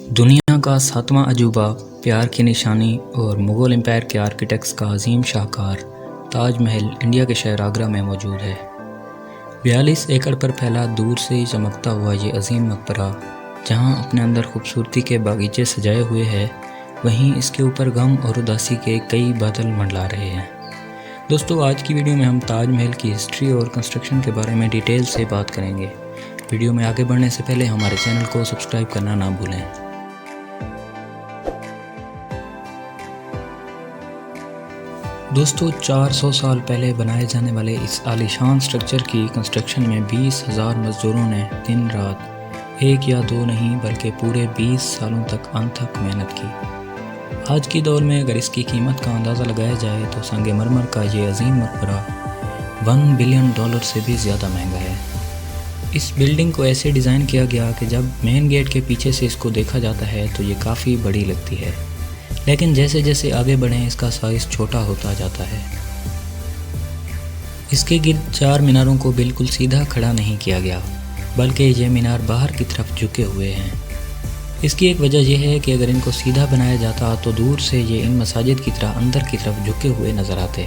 دنیا کا ساتواں عجوبہ، پیار کی نشانی اور مغل امپائر کے آرکیٹیکٹس کا عظیم شاہکار تاج محل انڈیا کے شہر آگرہ میں موجود ہے۔ 42 ایکڑ پر پھیلا، دور سے ہی چمکتا ہوا یہ عظیم مقبرہ جہاں اپنے اندر خوبصورتی کے باغیچے سجائے ہوئے ہے، وہیں اس کے اوپر غم اور اداسی کے کئی بادل منڈلا رہے ہیں۔ دوستو، آج کی ویڈیو میں ہم تاج محل کی ہسٹری اور کنسٹرکشن کے بارے میں ڈیٹیل سے بات کریں گے۔ ویڈیو میں آگے بڑھنے سے پہلے ہمارے چینل کو سبسکرائب کرنا نہ بھولیں۔ دوستو، 400 سال پہلے بنائے جانے والے اس عالیشان سٹرکچر کی کنسٹرکشن میں 20,000 مزدوروں نے دن رات ایک یا دو نہیں بلکہ پورے 20 سالوں تک انتھک محنت کی۔ آج کے دور میں اگر اس کی قیمت کا اندازہ لگایا جائے تو سنگ مرمر کا یہ عظیم مقبرہ $1 بلین سے بھی زیادہ مہنگا ہے۔ اس بلڈنگ کو ایسے ڈیزائن کیا گیا کہ جب مین گیٹ کے پیچھے سے اس کو دیکھا جاتا ہے تو یہ کافی بڑی لگتی ہے، لیکن جیسے جیسے آگے بڑھیں اس کا سائز چھوٹا ہوتا جاتا ہے۔ اس کے گرد 4 میناروں کو بالکل سیدھا کھڑا نہیں کیا گیا، بلکہ یہ مینار باہر کی طرف جھکے ہوئے ہیں۔ اس کی ایک وجہ یہ ہے کہ اگر ان کو سیدھا بنایا جاتا تو دور سے یہ ان مساجد کی طرح اندر کی طرف جھکے ہوئے نظر آتے۔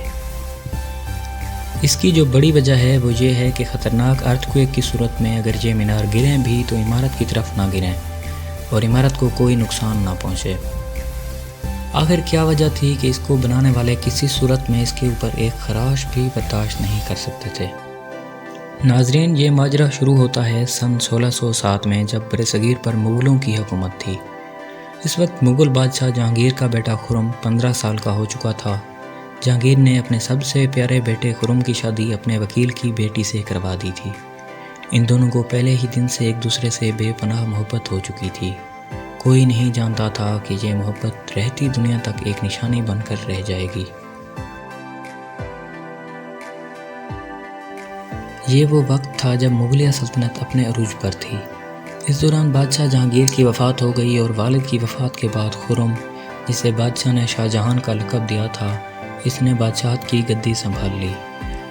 اس کی جو بڑی وجہ ہے وہ یہ ہے کہ خطرناک ارتھکویک کی صورت میں اگر یہ مینار گریں بھی تو عمارت کی طرف نہ گریں اور عمارت کو کوئی نقصان نہ پہنچے۔ آخر کیا وجہ تھی کہ اس کو بنانے والے کسی صورت میں اس کے اوپر ایک خراش بھی برداشت نہیں کر سکتے تھے؟ ناظرین، یہ ماجرا شروع ہوتا ہے سن 1607 میں، جب برصغیر پر مغلوں کی حکومت تھی۔ اس وقت مغل بادشاہ جہانگیر کا بیٹا خرم 15 سال کا ہو چکا تھا۔ جہانگیر نے اپنے سب سے پیارے بیٹے خرم کی شادی اپنے وکیل کی بیٹی سے کروا دی تھی۔ ان دونوں کو پہلے ہی دن سے ایک دوسرے سے بے پناہ محبت ہو چکی تھی۔ کوئی نہیں جانتا تھا کہ یہ محبت رہتی دنیا تک ایک نشانی بن کر رہ جائے گی۔ یہ وہ وقت تھا جب مغلیہ سلطنت اپنے عروج پر تھی۔ اس دوران بادشاہ جہانگیر کی وفات ہو گئی اور والد کی وفات کے بعد خرم، جسے بادشاہ نے شاہ جہان کا لقب دیا تھا، اس نے بادشاہت کی گدی سنبھال لی۔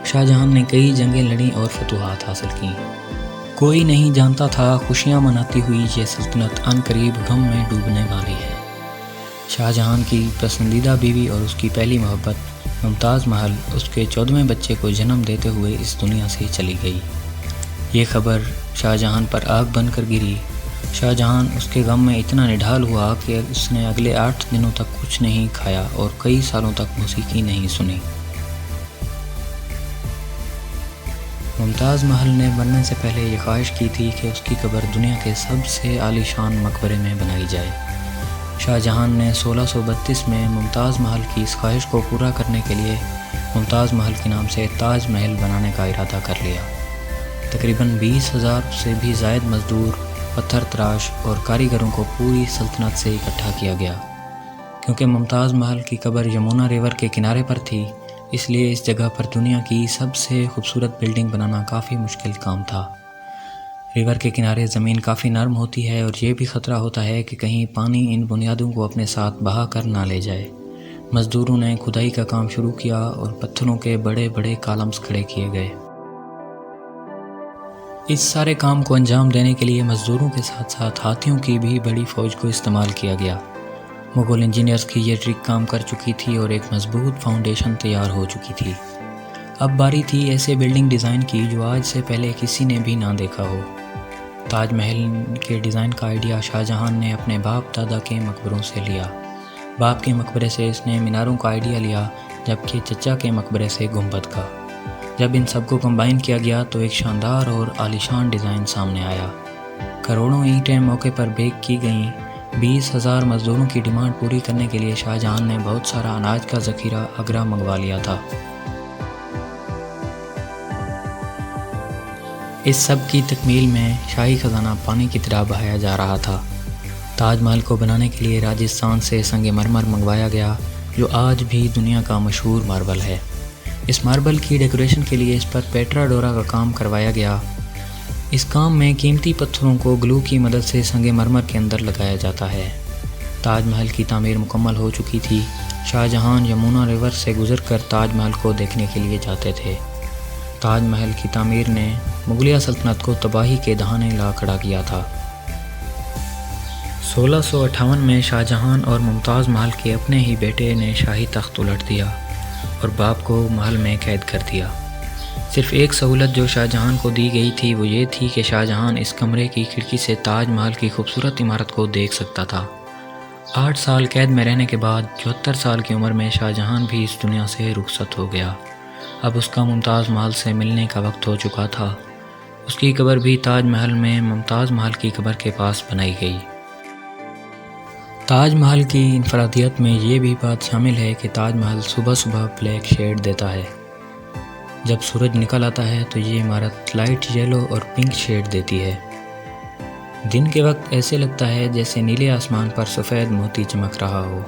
شاہ جہان نے کئی جنگیں لڑیں اور فتوحات حاصل کیں۔ کوئی نہیں جانتا تھا خوشیاں مناتی ہوئی یہ سلطنت عن قریب غم میں ڈوبنے والی ہے۔ شاہ جہان کی پسندیدہ بیوی اور اس کی پہلی محبت ممتاز محل اس کے 14ویں بچے کو جنم دیتے ہوئے اس دنیا سے چلی گئی۔ یہ خبر شاہ جہان پر آگ بن کر گری۔ شاہ جہان اس کے غم میں اتنا نڈھال ہوا کہ اس نے اگلے 8 دنوں تک کچھ نہیں کھایا اور کئی سالوں تک موسیقی نہیں سنی۔ ممتاز محل نے مرنے سے پہلے یہ خواہش کی تھی کہ اس کی قبر دنیا کے سب سے عالیشان مقبرے میں بنائی جائے۔ شاہ جہان نے 1632 میں ممتاز محل کی اس خواہش کو پورا کرنے کے لیے ممتاز محل کے نام سے تاج محل بنانے کا ارادہ کر لیا۔ تقریباً 20,000 سے بھی زائد مزدور، پتھر تراش اور کاریگروں کو پوری سلطنت سے اکٹھا کیا گیا۔ کیونکہ ممتاز محل کی قبر یمنا ریور کے کنارے پر تھی، اس لیے اس جگہ پر دنیا کی سب سے خوبصورت بلڈنگ بنانا کافی مشکل کام تھا۔ ریور کے کنارے زمین کافی نرم ہوتی ہے اور یہ بھی خطرہ ہوتا ہے کہ کہیں پانی ان بنیادوں کو اپنے ساتھ بہا کر نہ لے جائے۔ مزدوروں نے کھدائی کا کام شروع کیا اور پتھروں کے بڑے بڑے کالمز کھڑے کیے گئے۔ اس سارے کام کو انجام دینے کے لیے مزدوروں کے ساتھ ساتھ ہاتھیوں کی بھی بڑی فوج کو استعمال کیا گیا۔ مغل انجینئرز کی یہ ٹرک کام کر چکی تھی اور ایک مضبوط فاؤنڈیشن تیار ہو چکی تھی۔ اب باری تھی ایسے بلڈنگ ڈیزائن کی جو آج سے پہلے کسی نے بھی نہ دیکھا ہو۔ تاج محل کے ڈیزائن کا آئیڈیا شاہ جہان نے اپنے باپ دادا کے مقبروں سے لیا۔ باپ کے مقبرے سے اس نے میناروں کا آئیڈیا لیا، جبکہ چچا کے مقبرے سے گنبد کا۔ جب ان سب کو کمبائن کیا گیا تو ایک شاندار اور عالیشان ڈیزائن سامنے آیا۔ کروڑوں اینٹیں موقع پر بیک کی گئیں۔ 20,000 مزدوروں کی ڈیمانڈ پوری کرنے کے لیے شاہ جہان نے بہت سارا اناج کا ذخیرہ آگرہ منگوا لیا تھا۔ اس سب کی تکمیل میں شاہی خزانہ پانی کی طرح بہایا جا رہا تھا۔ تاج محل کو بنانے کے لیے راجستھان سے سنگ مرمر منگوایا گیا، جو آج بھی دنیا کا مشہور ماربل ہے۔ اس ماربل کی ڈیکوریشن کے لیے اس پر پیٹرا ڈورا کا کام کروایا گیا۔ اس کام میں قیمتی پتھروں کو گلو کی مدد سے سنگ مرمر کے اندر لگایا جاتا ہے۔ تاج محل کی تعمیر مکمل ہو چکی تھی۔ شاہ جہان یمنا ریور سے گزر کر تاج محل کو دیکھنے کے لیے جاتے تھے۔ تاج محل کی تعمیر نے مغلیہ سلطنت کو تباہی کے دہانے لا کھڑا کیا تھا۔ 1658 میں شاہ جہان اور ممتاز محل کے اپنے ہی بیٹے نے شاہی تخت الٹ دیا اور باپ کو محل میں قید کر دیا۔ صرف ایک سہولت جو شاہ جہان کو دی گئی تھی وہ یہ تھی کہ شاہ جہان اس کمرے کی کھڑکی سے تاج محل کی خوبصورت عمارت کو دیکھ سکتا تھا۔ 8 سال قید میں رہنے کے بعد 74 سال کی عمر میں شاہ جہان بھی اس دنیا سے رخصت ہو گیا۔ اب اس کا ممتاز محل سے ملنے کا وقت ہو چکا تھا۔ اس کی قبر بھی تاج محل میں ممتاز محل کی قبر کے پاس بنائی گئی۔ تاج محل کی انفرادیت میں یہ بھی بات شامل ہے کہ تاج محل صبح صبح بلیک شیڈ دیتا ہے۔ جب سورج نکل آتا ہے تو یہ عمارت لائٹ یلو اور پنک شیڈ دیتی ہے۔ دن کے وقت ایسے لگتا ہے جیسے نیلے آسمان پر سفید موتی چمک رہا ہو۔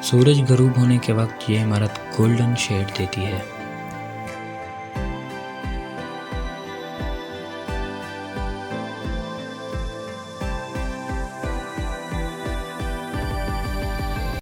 سورج غروب ہونے کے وقت یہ عمارت گولڈن شیڈ دیتی ہے۔